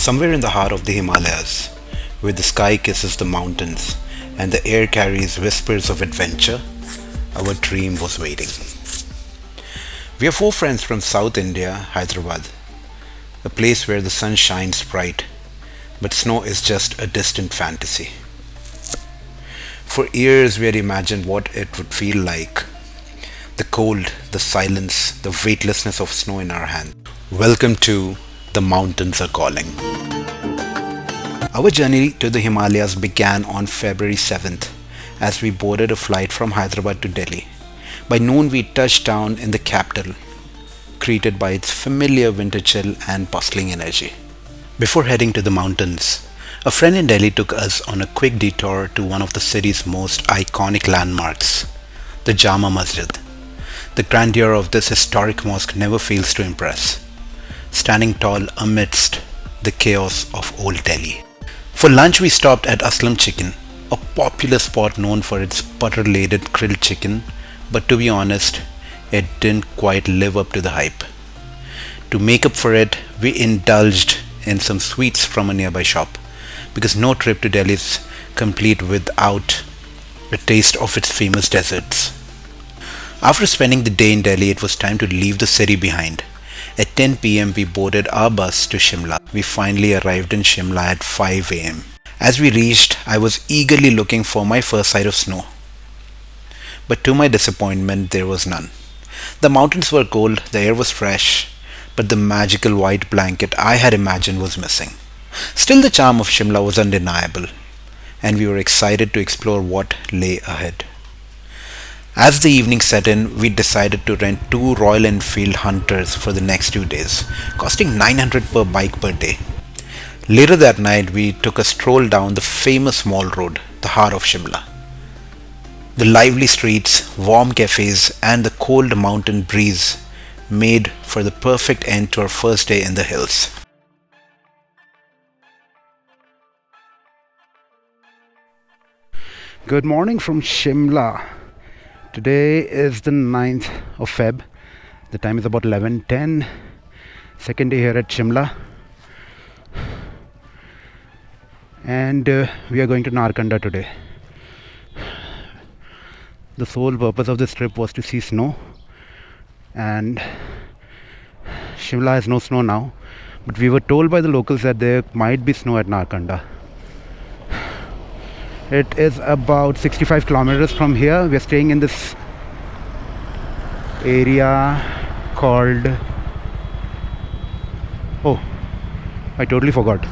Somewhere in the heart of the Himalayas, where the sky kisses the mountains and the air carries whispers of adventure, our dream was waiting. We are four friends from South India, Hyderabad, a place where the sun shines bright, but snow is just a distant fantasy. For years, we had imagined what it would feel like, the cold, the silence, the weightlessness of snow in our hands. Welcome to The Mountains Are Calling. Our journey to the Himalayas began on February 7th as we boarded a flight from Hyderabad to Delhi. By noon, we touched down in the capital, greeted by its familiar winter chill and bustling energy. Before heading to the mountains, a friend in Delhi took us on a quick detour to one of the city's most iconic landmarks, the Jama Masjid. The grandeur of this historic mosque never fails to impress, standing tall amidst the chaos of old Delhi. For lunch, we stopped at Aslam Chicken, a popular spot known for its butter-laden grilled chicken, but to be honest, it didn't quite live up to the hype. To make up for it, we indulged in some sweets from a nearby shop, because no trip to Delhi is complete without a taste of its famous desserts. After spending the day in Delhi, it was time to leave the city behind. At 10 p.m., we boarded our bus to Shimla. We finally arrived in Shimla at 5 a.m. As we reached, I was eagerly looking for my first sight of snow. But to my disappointment, there was none. The mountains were cold, the air was fresh, but the magical white blanket I had imagined was missing. Still, the charm of Shimla was undeniable, and we were excited to explore what lay ahead. As the evening set in, we decided to rent two Royal Enfield Hunters for the next 2 days, costing 900 per bike per day. Later that night, we took a stroll down the famous Mall Road, the heart of Shimla. The lively streets, warm cafes, and the cold mountain breeze made for the perfect end to our first day in the hills. Good morning from Shimla. Today is the 9th of Feb. The time is about 11:10. Second day here at Shimla. And we are going to Narkanda today. The sole purpose of this trip was to see snow. And Shimla has no snow now. But we were told by the locals that there might be snow at Narkanda. It is about 65 kilometers from here. We are staying in this area called... Oh, I totally forgot.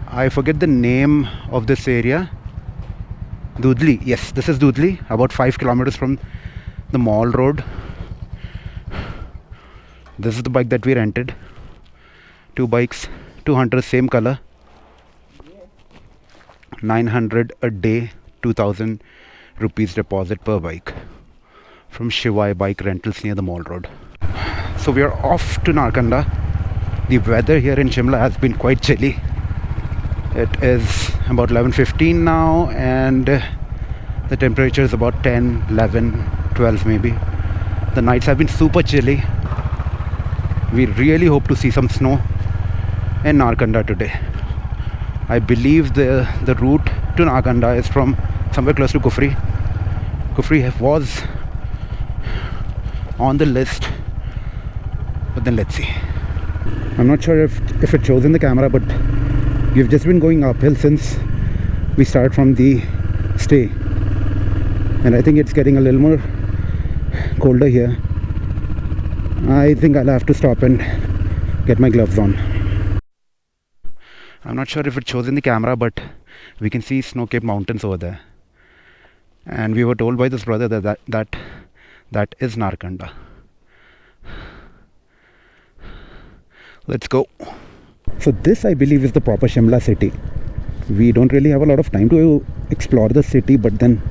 I forget the name of this area. Dudli. Yes, this is Dudli. About 5 kilometers from the Mall Road. This is the bike that we rented. Two bikes, two hunters, same color. 900 a day, 2000 rupees deposit per bike from Shivai Bike Rentals near the Mall Road. So we are off to Narkanda. The weather here in Shimla has been quite chilly. It is about 11:15 now, and the temperature is about 10, 11, 12 maybe. The nights have been super chilly. We really hope to see some snow in Narkanda today. I believe the route to Narkanda is from somewhere close to Kufri. Kufri was on the list, but then let's see. I'm not sure if it shows in the camera, but we've just been going uphill since we started from the stay, and I think it's getting a little more colder here. I think I'll have to stop and get my gloves on. I'm not sure if it shows in the camera, but we can see snow-capped mountains over there. And we were told by this brother that is Narkanda. Let's go. So this, I believe, is the proper Shimla city. We don't really have a lot of time to explore the city, but then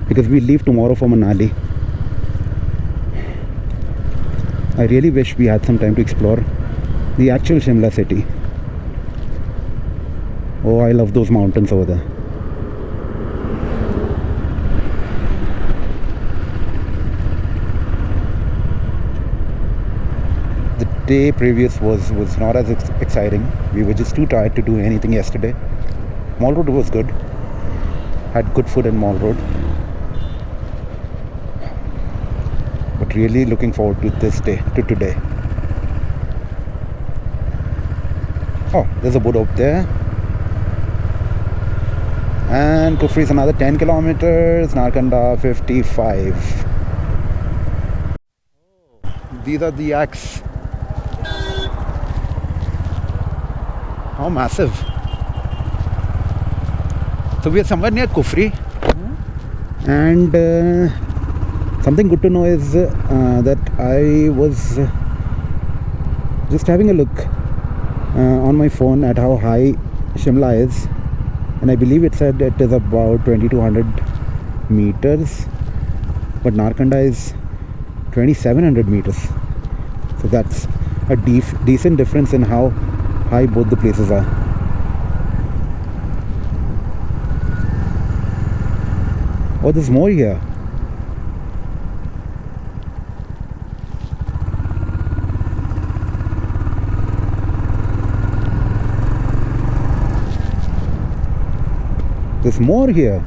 because we leave tomorrow for Manali, I really wish we had some time to explore the actual Shimla city. Oh, I love those mountains over there. The day previous was not as exciting. We were just too tired to do anything yesterday. Mall Road was good. Had good food in Mall Road. But really looking forward to this day, to today. Oh, there's a boat up there. And Kufri is another 10 kilometers. Narkanda 55. These are the yaks. How massive. So we are somewhere near Kufri. And something good to know is that I was just having a look on my phone at how high Shimla is, and I believe it said it is about 2200 meters, but Narkanda is 2700 meters. So that's a decent difference in how high both the places are. Oh, there's more here. There's more here.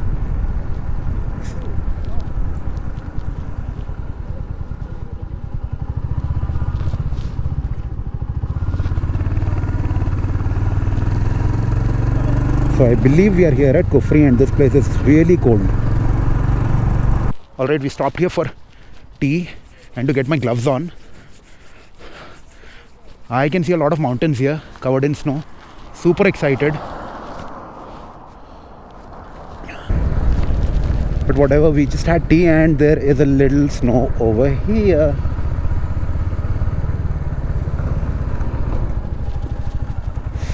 So I believe we are here at Kufri, and this place is really cold. Alright, we stopped here for tea and to get my gloves on. I can see a lot of mountains here covered in snow. Super excited. But whatever, we just had tea and there is a little snow over here.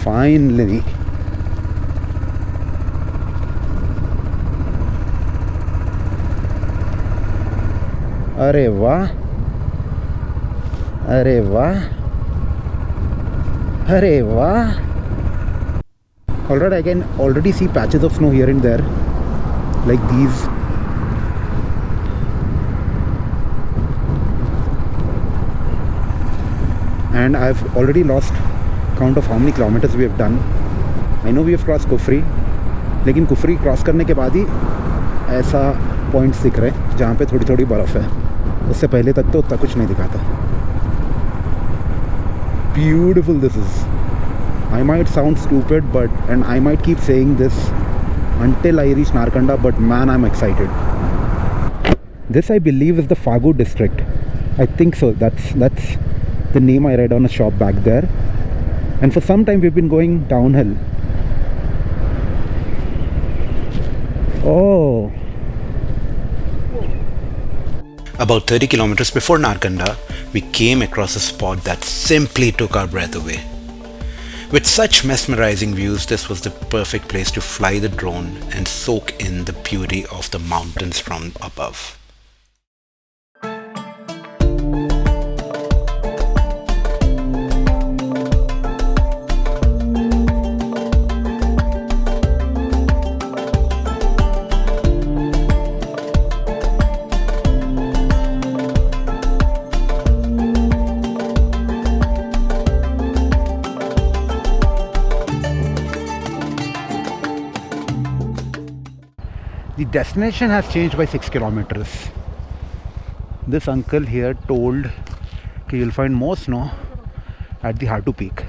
Finally. Arey wah. Arey wah. Arey wah. Alright, I can already see patches of snow here and there, like these. And I've already lost count of how many kilometers we have done. I know we have crossed Kufri, लेकिन Kufri cross करने के बाद ही ऐसा points दिख रहे हैं जहाँ पे थोड़ी थोड़ी बर्फ़ है. उससे पहले तक तो उतना कुछ नहीं दिखा था. Beautiful this is. I might sound stupid, and I might keep saying this until I reach Narkanda, but man, I'm excited. This, I believe, is the Fagu district. I think so. That's the name I read on a shop back there. And for some time we've been going downhill. Oh. About 30 kilometers before Narkanda, we came across a spot that simply took our breath away. With such mesmerizing views, this was the perfect place to fly the drone and soak in the beauty of the mountains from above. The destination has changed by 6 kilometers. This uncle here told that you'll find more snow at the Hatu Peak.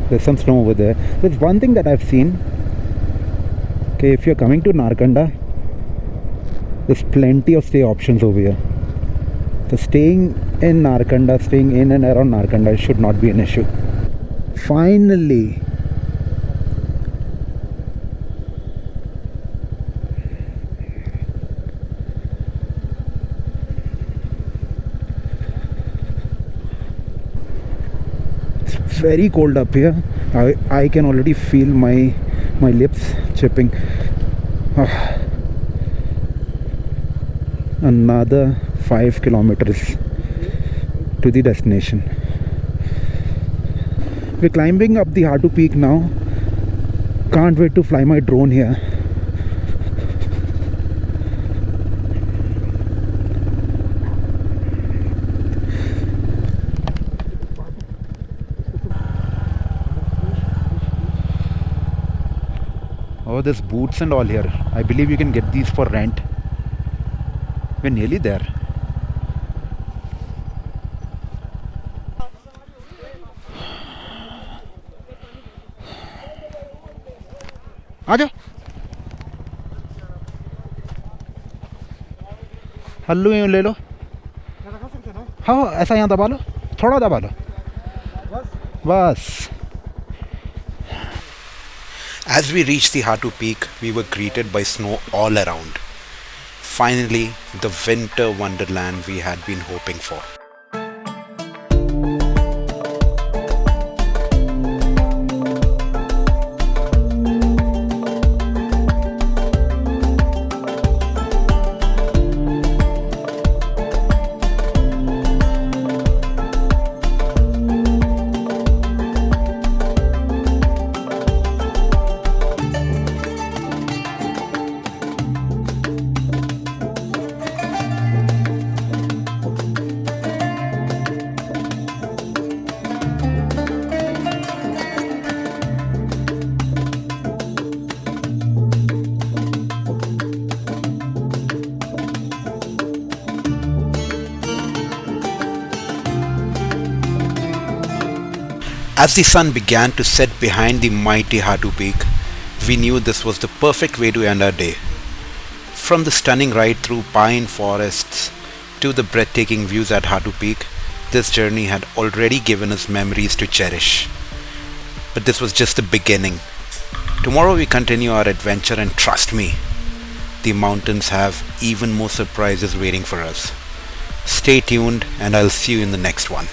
There's some snow over there. There's one thing that I've seen. Okay, if you're coming to Narkanda, there's plenty of stay options over here. So staying in Narkanda, staying in and around Narkanda should not be an issue. Finally. It's very cold up here. I can already feel my lips chipping. Another 5 kilometers to the destination. We're climbing up the Hatu Peak now. Can't wait to fly my drone here. Oh, there's boots and all here. I believe you can get these for rent. We're nearly there. आ जाओ. हल्लू यूँ ले लो. हाँ ऐसा यहाँ दबा लो, थोड़ा दबा लो बस. As we reached the Hatu Peak, we were greeted by snow all around. Finally, the winter wonderland we had been hoping for. As the sun began to set behind the mighty Hatu Peak, we knew this was the perfect way to end our day. From the stunning ride through pine forests to the breathtaking views at Hatu Peak, this journey had already given us memories to cherish. But this was just the beginning. Tomorrow we continue our adventure, and trust me, the mountains have even more surprises waiting for us. Stay tuned, and I'll see you in the next one.